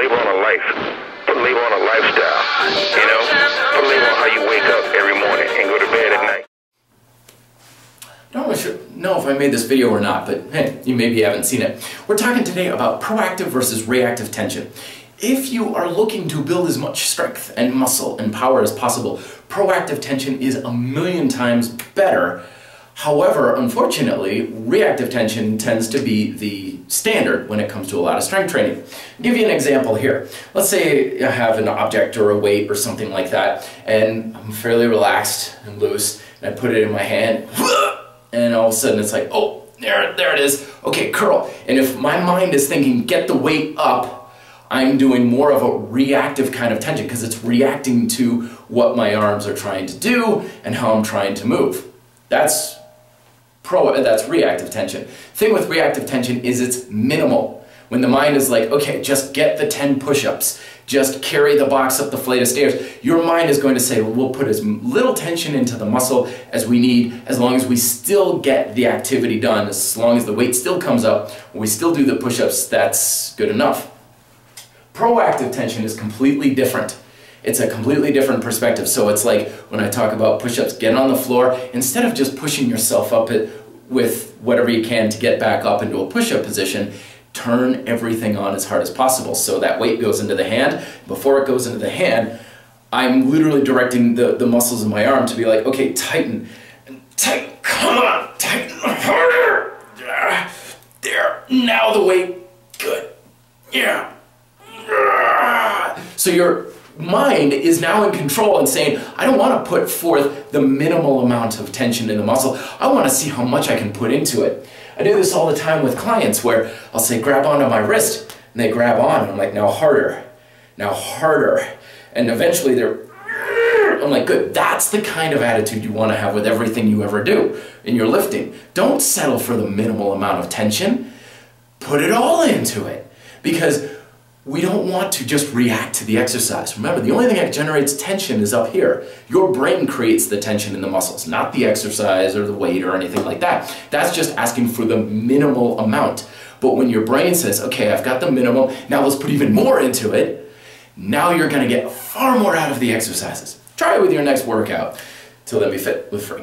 label on a life. Put a label on a lifestyle. You know? Put a label on how you wake up every morning and go to bed at night. I don't know if I made this video or not, but hey, you maybe haven't seen it. We're talking today about proactive versus reactive tension. If you are looking to build as much strength and muscle and power as possible, proactive tension is a million times better. However, unfortunately, reactive tension tends to be the standard when it comes to a lot of strength training. I'll give you an example here. Let's say I have an object or a weight or something like that, and I'm fairly relaxed and loose, and I put it in my hand, and all of a sudden it's like, oh, there it is. Okay, curl. And if my mind is thinking, get the weight up, I'm doing more of a reactive kind of tension because it's reacting to what my arms are trying to do and how I'm trying to move. That's reactive tension. Thing with reactive tension is it's minimal. When the mind is like, okay, just get the 10 push-ups, just carry the box up the flight of stairs, your mind is going to say, well, we'll put as little tension into the muscle as we need, as long as we still get the activity done, as long as the weight still comes up, we still do the push-ups, that's good enough. Proactive tension is completely different. It's a completely different perspective. So it's like when I talk about push-ups, get on the floor, instead of just pushing yourself up with whatever you can to get back up into a push-up position, turn everything on as hard as possible. So that weight goes into the hand. Before it goes into the hand, I'm literally directing the muscles in my arm to be like, okay, tighten, tighten, come on, tighten harder. There, now the weight, good, yeah. So your mind is now in control and saying, I don't want to put forth the minimal amount of tension in the muscle. I want to see how much I can put into it. I do this all the time with clients where I'll say, grab onto my wrist, and they grab on, and I'm like, now harder, and eventually I'm like, good. That's the kind of attitude you want to have with everything you ever do in your lifting. Don't settle for the minimal amount of tension. Put it all into it, because we don't want to just react to the exercise. Remember, the only thing that generates tension is up here. Your brain creates the tension in the muscles, not the exercise or the weight or anything like that. That's just asking for the minimal amount. But when your brain says, okay, I've got the minimum, now let's put even more into it, now you're gonna get far more out of the exercises. Try it with your next workout. Till then, be fit, live free.